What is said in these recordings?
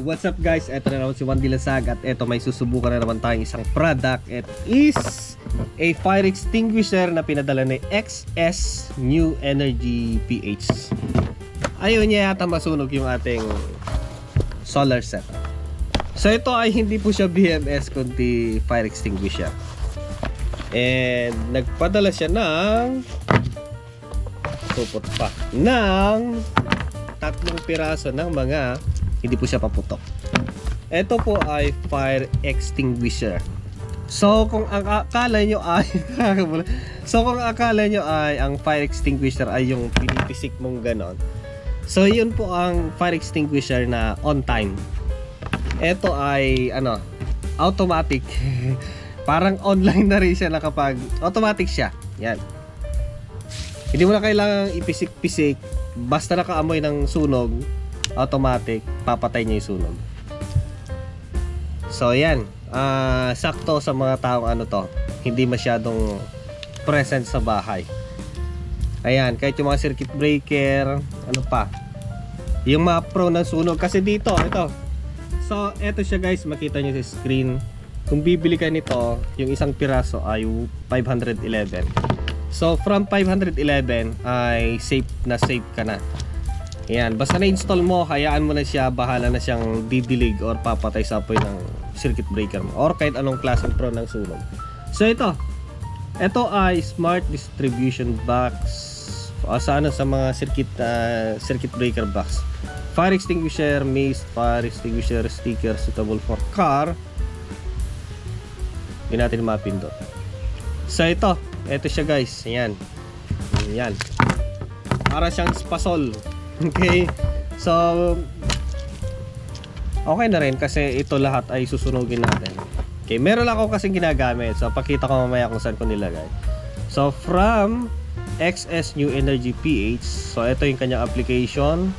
what's up guys? Ito na naman si Juan Dilasag at ito may susubukan na naman tayong isang product. It is a fire extinguisher na pinadala ni XS New Energy PH. Ayun niya yata masunog yung ating solar set. So ito ay hindi po siya BMS kundi fire extinguisher. And nagpadala siya ng tatlong piraso ng mga hindi po siya paputok. Ito po ay fire extinguisher. So kung ang akala nyo ay ang fire extinguisher ay yung pinipisik mong ganon. So yun po ang fire extinguisher na on time. Ito ay automatic. Parang online na rin siya na kapag automatic siya. Yan. Hindi mo na kailangang ipisik-pisik. Basta nakaamoy ng sunog, automatic, papatay niya yung sunog. So yan, sakto sa mga taong hindi masyadong present sa bahay. Ayan, kahit yung mga circuit breaker, yung mga pro ng sunog. Kasi dito, ito. So, eto siya guys, makita nyo sa screen. Kung bibili ka nito, yung isang piraso ay 511. So from 511 ay safe ka na. Ayan, basta na-install mo, hayaan mo na siya, bahala na siyang didilig or papatay sa apoy ng circuit breaker mo or kahit anong klaseng pro ng sunog. So ito ay smart distribution box sa mga circuit breaker box. Fire extinguisher, mist, fire extinguisher sticker suitable for car. Hindi natin mapindot. So ito siya guys. Ayan. Para siyang spasol. Okay. So okay na rin kasi ito lahat ay susunugin natin. Okay, meron lang ako kasing ginagamit. So pakita ko mamaya kung saan ko nilagay. So from XS New Energy PH. So ito yung kanyang application.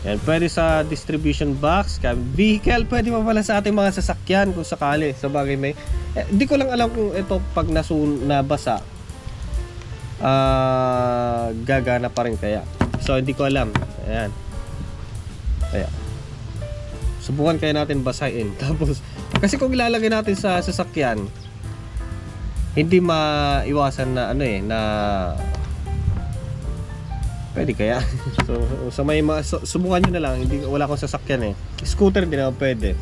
Yan, pwede sa distribution box, vehicle, pwede pa pala sa ating mga sasakyan kung sakali. Sa bagay may di ko lang alam kung ito pag nabasa gagana pa rin kaya. So hindi ko alam. Ayan. Kaya subukan kaya natin basahin. Tapos kasi kung ilalagay natin sa sasakyan, hindi maiwasan na pwede kaya. So may subukan nyo na lang. Wala akong sasakyan scooter hindi na pwede.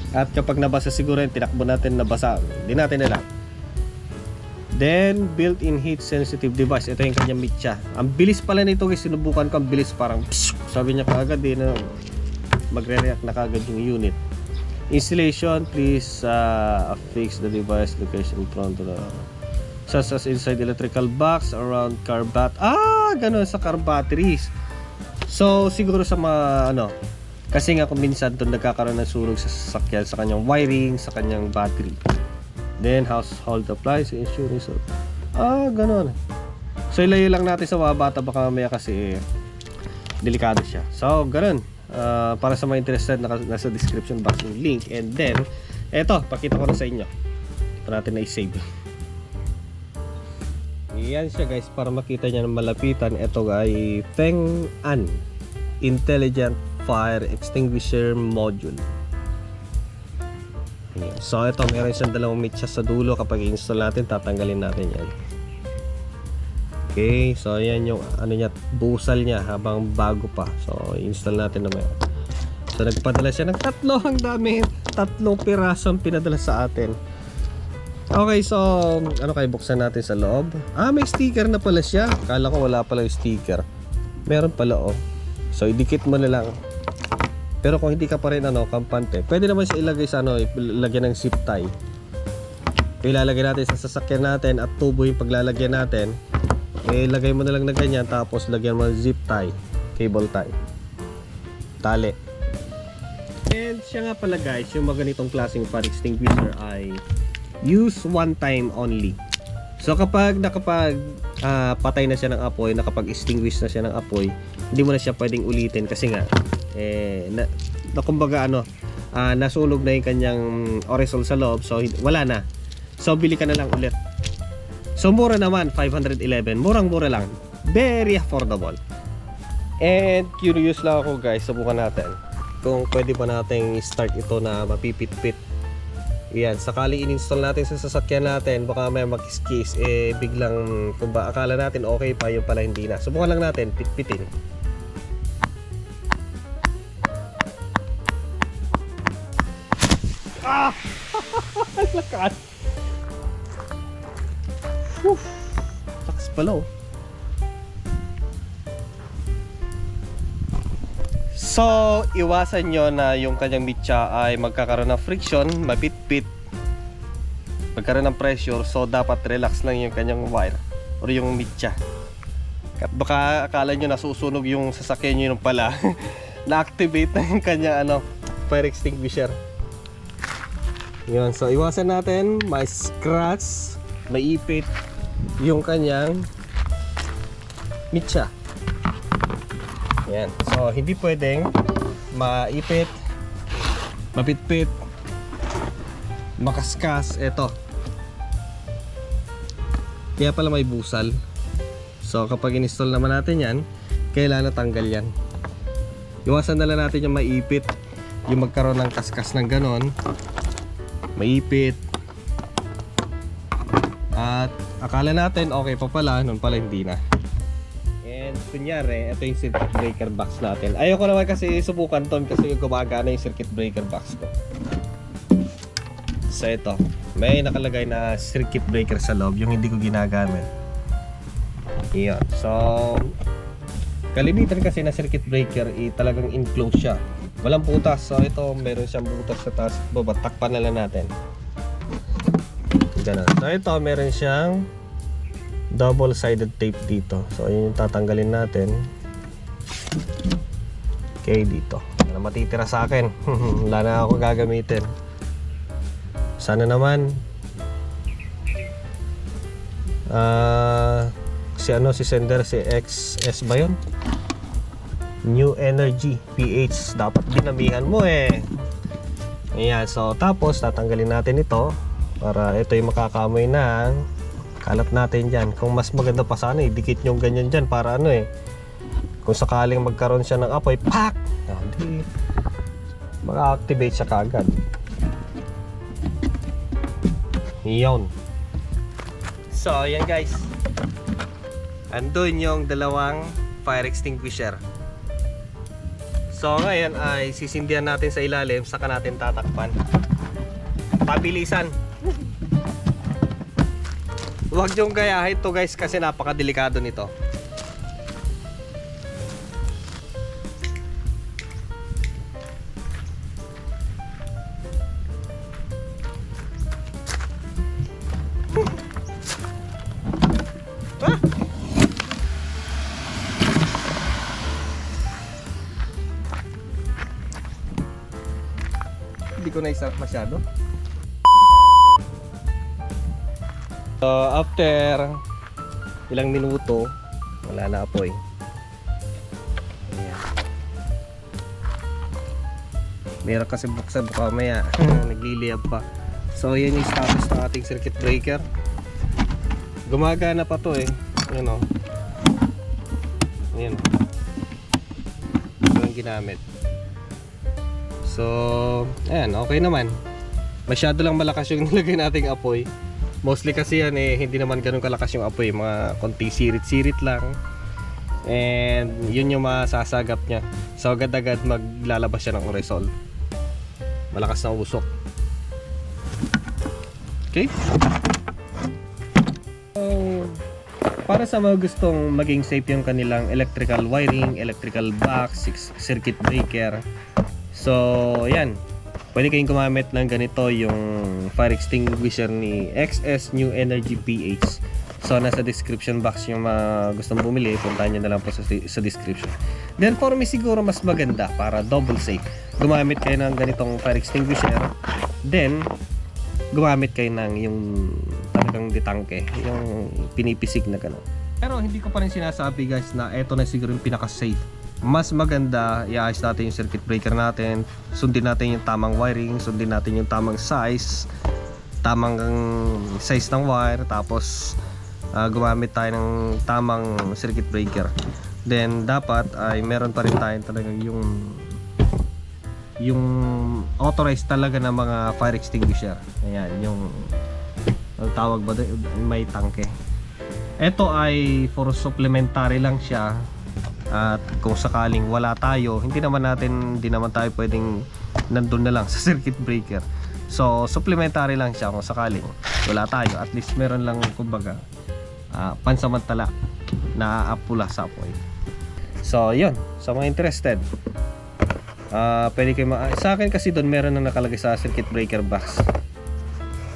At kapag nabasa siguro yung tinakbo natin nabasa, hindi natin alam. Then built-in heat sensitive device. Ito yung kanyang mitya. Ang bilis pala nito guys. Sinubukan ko, ang bilis, parang sabi niya kaagad magre-react na kaagad yung unit. Installation, please affix the device location prone to the such as inside electrical box, around car ganun sa car batteries. So siguro sa mga kasi nga kung minsan doon nagkakaroon ng sunog sa sasakyan, sa kanyang wiring, sa kanyang battery. Then household appliances, insurance. Ganun. So ilayo lang natin sa mga bata baka mamaya kasi delikado siya. So ganun. Para sa mga interested, nasa description box yung link. And then eto, pakita ko na sa inyo. Ito natin na i-save. Yan siya guys, para makita niya ng malapitan. Ito ay Feng-An Intelligent Fire Extinguisher Module. Ayan. So ito, meron siyang dalawang mitya sa dulo. Kapag i-install natin, tatanggalin natin yan. Okay, so yan yung busal niya habang bago pa. So i-install natin naman. So nagpadala siya ng tatlo. Ang dami, 3 pirasong pinadala sa atin. Okay, so kayo buksan natin sa loob. May sticker na pala siya. Akala ko wala pala yung sticker. Meron pala So idikit mo na lang. Pero kung hindi ka pa rin kampante, pwede naman siya ilagay sa ilagyan ng zip tie. Ilalagay natin sa sasakyan natin at tubo yung paglalagyan natin. Ilagay mo na lang na ganyan, tapos lagyan mo ng zip tie, cable tie, tali. And siya nga pala guys, yung mga ganitong klaseng fire extinguisher ay use one time only. So kapag patay na siya ng apoy, nakapag-extinguish na siya ng apoy, hindi mo na siya pwedeng ulitin kasi nga kumbaga nasunog na yung kanyang aerosol sa loob, so wala na. So bili ka na lang ulit. So mura naman, 511, murang-mura lang, very affordable. And curious lang ako guys, subukan natin. kung pwede ba nating start ito na mapipit-pit. Yan, sakali in-install natin sa sasakyan natin, baka may mag-skis, biglang, kung ba akala natin okay pa, yung pala hindi na. Subukan lang natin, pit-pitin. Ah! Lakas! Lakas pala, oh. So, iwasan nyo na yung kanyang mitya ay magkakaroon ng friction, mapit-pit, magkaroon ng pressure. So, dapat relax lang yung kanyang wire or yung mitya. Baka akala nyo nasusunog yung sasakyan nyo yung pala na-activate na yung kanyang fire extinguisher. Yun, so iwasan natin may scratch, may ipit yung kanyang mitya. Yan. So, hindi pwedeng maipit, mapitpit, makaskas. Ito. Kaya pala may busal. So, kapag in-install naman natin yan, kailangan natanggal yan. Iwasan na lang natin yung maipit, yung magkaroon ng kaskas ng ganon. Maipit. At akala natin okay pa pala, nun pala hindi na. And kunyari, ito yung circuit breaker box natin. Ayoko naman kasi subukan ton kasi gumagana yung circuit breaker box ko. So ito, may nakalagay na circuit breaker sa loob, yung hindi ko ginagamit. Iyon. So kalimitan kasi na circuit breaker talagang enclosed siya. Walang butas. So ito, meron siyang butas sa taas. Baba, takpan na lang natin. Ganun. So ito, meron siyang double-sided tape dito. So yun yung tatanggalin natin. Okay, dito. Wala matitira sa akin. Wala na ako gagamitin. Sana naman si sender, si XS ba yun? New Energy PH, dapat dinamihan mo eh. Ayan, so tapos tatanggalin natin ito para ito yung makakamoy ng kalat natin dyan. Kung mas maganda pa sana, dikit yung ganyan dyan para kung sakaling magkaroon siya ng apoy, pak! Hindi maka-activate siya kaagad. Iyon. So ayan guys, andun yung dalawang fire extinguisher. So ngayon ay sisindihan natin sa ilalim, saka natin tatakpan. Pabilisan. Huwag yung gayahin to guys kasi napakadelikado nito. Hindi ko na-start masyado. So after ilang minuto, wala na apoy. Ayan. Meron kasi buksan, baka maya nagliliyab pa. So yan yung status ng ating circuit breaker. Gumagana pa to eh. Ayan o. Ayan. Ito yung ginamit. So, ayan, okay naman. Masyado lang malakas yung nilagay nating apoy. Mostly kasi yan hindi naman ganun kalakas yung apoy. Mga konti sirit-sirit lang. And yun yung masasagap niya. So agad-agad maglalabas siya ng aerosol. Malakas na usok. Okay? So, para sa mga gustong maging safe yung kanilang electrical wiring, electrical box, circuit breaker. So, yan. Pwede kayong gumamit ng ganito yung fire extinguisher ni XS New Energy PH. So, nasa description box yung mga gustong bumili. Puntahan nyo na lang po sa description. Then, for me siguro mas maganda para double safe. Gumamit kayo ng ganitong fire extinguisher. Then, gumamit kayo ng yung talagang ditangke. Yung pinipisig na gano'n. Pero hindi ko pa rin sinasabi guys na eto na siguro yung pinaka-safe. Mas maganda, i-ayos natin yung circuit breaker natin, sundin natin yung tamang wiring, sundin natin yung tamang size ng wire, tapos gumamit tayo ng tamang circuit breaker. Then dapat ay meron pa rin tayo talagang yung yung authorized talaga ng mga fire extinguisher. Ayan, yung ang tawag ba doon, may tangke. Ito ay for supplementary lang siya. At kung sakaling wala tayo, hindi naman tayo pwedeng nandun na lang sa circuit breaker. So supplementary lang siya kung sakaling wala tayo. At least meron lang kumbaga pansamantala na apula sa apoy. So yun, sa mga interested, pwede kayo sa akin kasi doon meron na nakalagay sa circuit breaker box.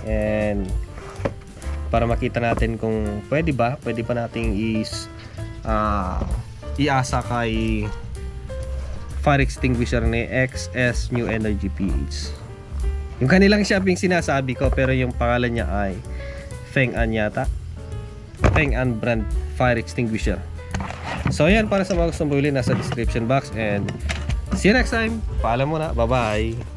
And para makita natin kung pwede ba nating iasa kay fire extinguisher ni XS New Energy PH. Yung kanilang shopping sinasabi ko, pero yung pangalan niya ay Feng An yata. Feng An brand fire extinguisher. So yan, para sa mga gustong bumili, nasa description box. And see you next time. Paalam muna. Bye bye.